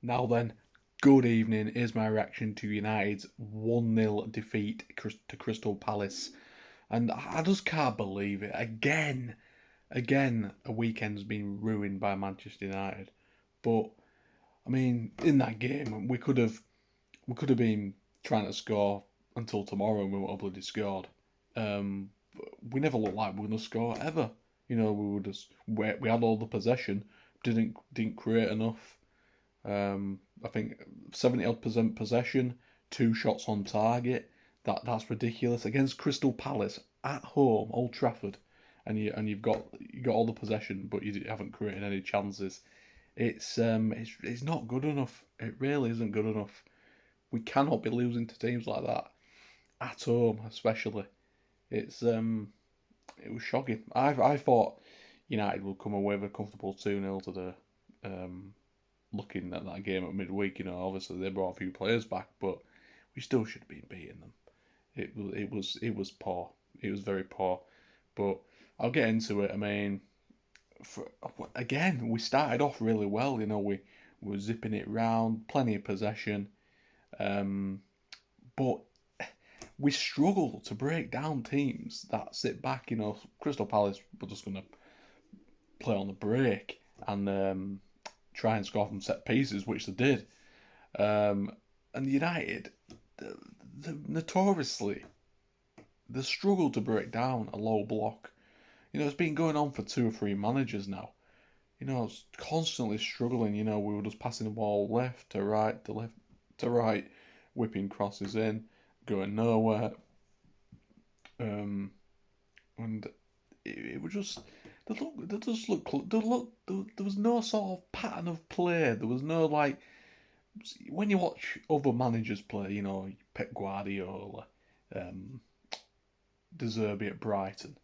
Now then, good evening. Here's my reaction to United's 1-0 defeat to Crystal Palace. And I just can't believe it. Again, a weekend's been ruined by Manchester United. But I mean, in that game, we could have been trying to score until tomorrow, and we would have bloody scored. Um, we never looked like we were gonna score ever. We were we had all the possession, didn't create enough. I think 70 odd percent possession, two shots on target. That's ridiculous against Crystal Palace at home, Old Trafford, and you've got all the possession, but you haven't created any chances. It's not good enough. It really isn't good enough. We cannot be losing to teams like that at home, especially. It was shocking. I thought United would come away with a comfortable 2-0 today. Um, Looking at that game at midweek, obviously they brought a few players back, but we still should have been beating them. It was poor. It was very poor. But I'll get into it. I mean, again, we started off really well. We were zipping it round, plenty of possession, um, but we struggle to break down teams that sit back. Crystal Palace were just going to play on the break and try and score from set pieces, which they did. Um, and United, notoriously, they struggle to break down a low block. It's been going on for 2 or 3 managers now. It's constantly struggling. We were just passing the ball left to right, to left to right, whipping crosses in, going nowhere. Um, and it was just they just look there was no sort of pattern of play. There was no like when you watch other managers play, Pep Guardiola, um, De Zerbi at Brighton.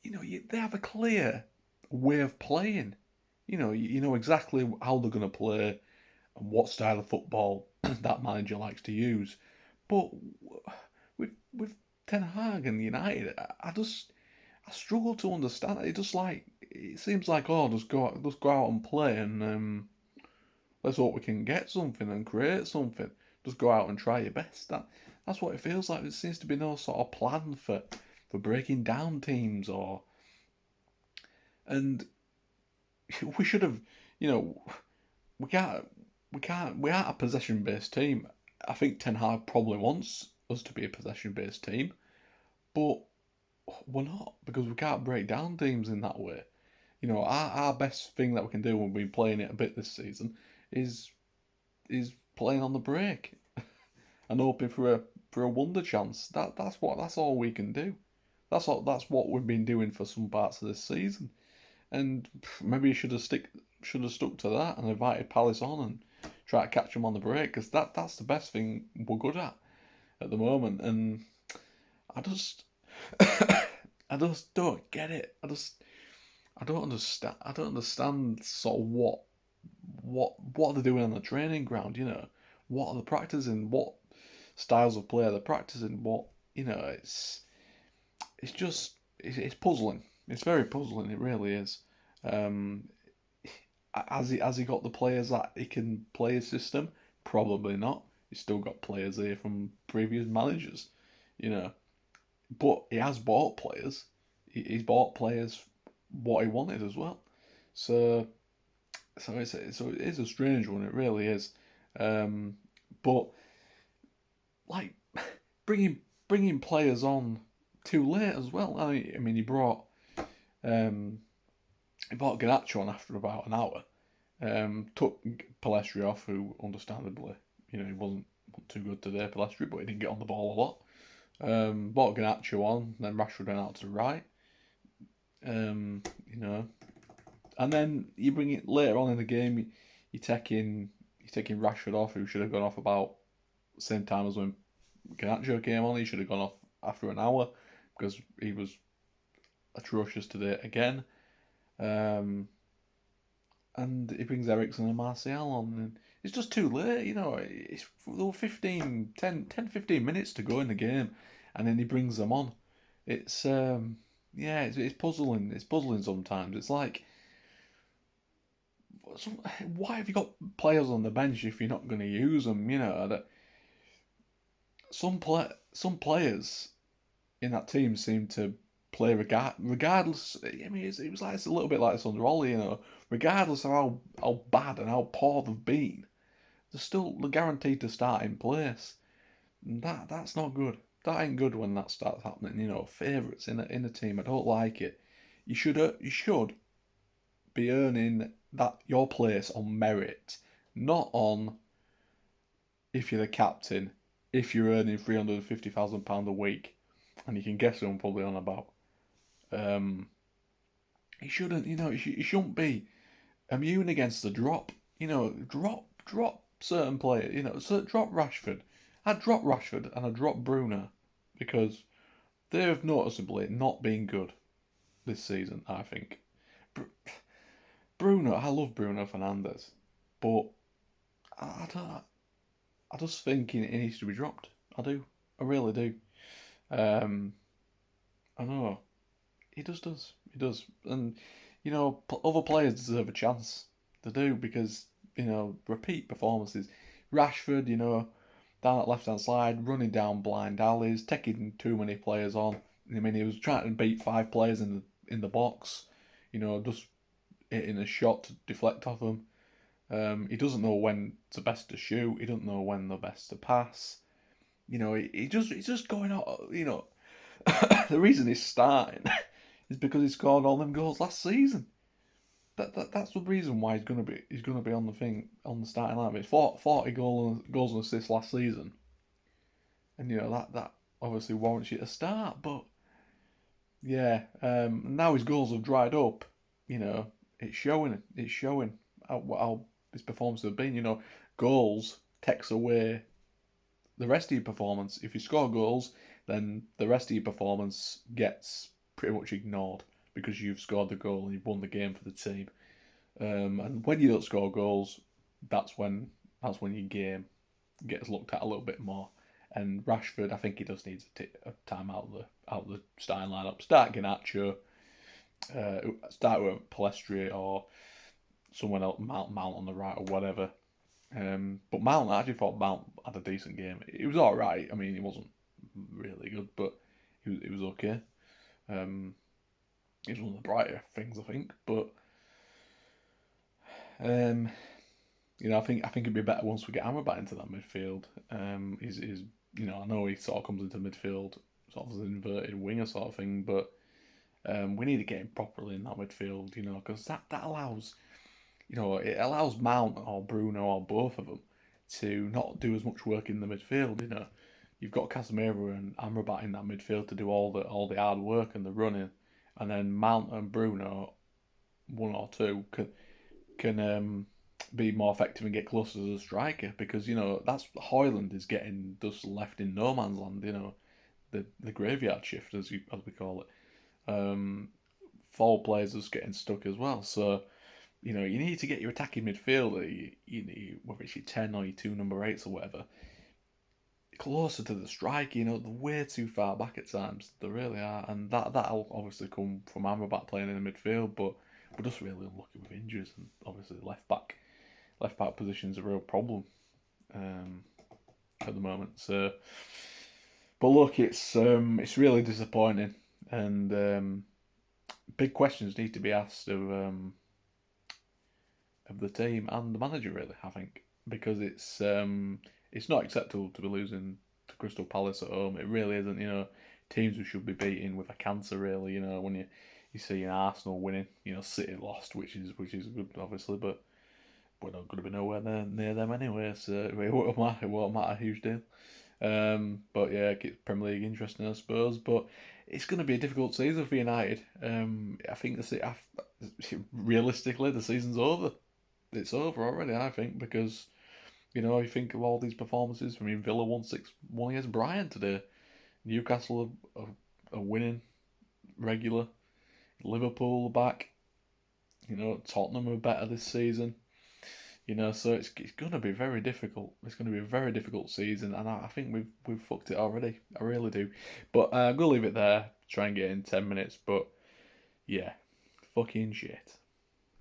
They have a clear way of playing. You know exactly how they're going to play and what style of football that manager likes to use. But with Ten Hag and United, I struggle to understand it. It seems like just go out and play and let's hope we can get something and create something. Just go out and try your best. That's what it feels like. There seems to be no sort of plan for breaking down teams and we should have, you know, we can't we aren't a possession based team. I think Ten Hag probably wants us to be a possession based team, but we're not because we can't break down teams in that way. Our best thing that we can do when we've been playing it a bit this season is is playing on the break and hoping for a wonder chance. That's all we can do. That's what we've been doing for some parts of this season. And maybe you should have stuck to that and invited Palace on and try to catch them on the break because that's the best thing we're good at the moment. And I just I just don't get it. I don't understand. I don't understand sort of what they're doing on the training ground. What are they practicing? What styles of play are they practicing? It's just it's puzzling. It's very puzzling. It really is. Um, has he got the players that he can play his system? Probably not. He's still got players here from previous managers, you know. But he has bought players. He's bought players what he wanted as well. So it is a strange one. It really is. Um, but like bringing players on too late as well. I mean, um, he brought Garnacho on after about an hour. Took Palestri off, who understandably, he wasn't too good today, Palestri, but he didn't get on the ball a lot. Brought Garnacho on, then Rashford went out to the right. Um, you know, and then you bring it later on in the game. You're taking Rashford off, who should have gone off about the same time as when Garnacho came on. He should have gone off after an hour because he was atrocious today again. Um, and he brings Ericsson and Martial on, and it's just too late. There were 15 minutes to go in the game, and then he brings them on. It's yeah, it's puzzling. It's puzzling sometimes. It's like why have you got players on the bench if you're not going to use them? You know that some players in that team seem to play regardless. I mean, it was like it's a little bit like this under Ollie, you know. Regardless of how bad and how poor they've been, they're still guaranteed to start in place. And that's not good. That ain't good when that starts happening. You know, favourites in a team. I don't like it. You should be earning that your place on merit, not on if you're the captain, if you're earning £350,000 a week, and you can guess who I'm probably on about. Um, he shouldn't, he shouldn't be immune against the drop. You know, drop certain players. You know, so drop Rashford. I'd drop Rashford and I'd drop Bruno because they have noticeably not been good this season. I think Bruno. I love Bruno Fernandes, but I don't. I just think he needs to be dropped. I do. I really do. Um, I know. He just does. He does. And, other players deserve a chance. They do because, repeat performances. Rashford, down at left hand side, running down blind alleys, taking too many players on. I mean, he was trying to beat 5 players in the box, just hitting a shot to deflect off them. He doesn't know when the best to shoot. He doesn't know when the best to pass. He's just going out. The reason he's starting is because he scored all them goals last season. That's the reason why he's gonna be on the starting line. It's 40 goals and assists last season, and that obviously warrants you to start. But yeah, now his goals have dried up. It's showing. It's showing how his performance has been. Goals takes away the rest of your performance. If you score goals, then the rest of your performance gets pretty much ignored because you've scored the goal and you've won the game for the team. And when you don't score goals, that's when your game gets looked at a little bit more. And Rashford, I think he does need a time out of the starting lineup. Start Garnacho, start with Palestri or someone else, Mount on the right or whatever. But Mount, I actually thought Mount had a decent game. It was all right. I mean, he wasn't really good, but he was okay. He's one of the brighter things, I think. But I think it'd be better once we get Amrabat into that midfield. He's I know he sort of comes into midfield sort of as an inverted winger sort of thing, but we need to get him properly in that midfield. Because that allows it allows Mount or Bruno or both of them to not do as much work in the midfield. You've got Casemiro and Amrabat in that midfield to do all the hard work and the running, and then Mount and Bruno, one or two, can be more effective and get closer to the striker because that's Højlund is getting just left in no man's land. The graveyard shift as we call it. Four players just getting stuck as well. So you need to get your attacking midfielder, whether it's your 10 or your 2 number 8s or whatever, closer to the strike. They're way too far back at times. They really are. And that'll obviously come from Amrabat playing in the midfield, but we're just really unlucky with injuries. And obviously, left back position's a real problem at the moment. So, but look, it's really disappointing. And big questions need to be asked of the team and the manager, really, I think, because it's not acceptable to be losing to Crystal Palace at home. It really isn't. Teams we should be beating with a cancer, really. When you see an Arsenal winning, City lost, which is good, obviously, but we're not going to be nowhere near them anyway, so it won't matter a huge deal. But yeah, it keeps Premier League interesting, I suppose. But it's going to be a difficult season for United. I think realistically, the season's over. It's over already, I think, because you think of all these performances. I mean, Villa won 6-1 against Brighton today. Newcastle are winning regular. Liverpool are back. Tottenham are better this season. So it's going to be very difficult. It's going to be a very difficult season, and I think we've fucked it already. I really do. But I'm going to leave it there. Try and get in 10 minutes. But yeah, fucking shit.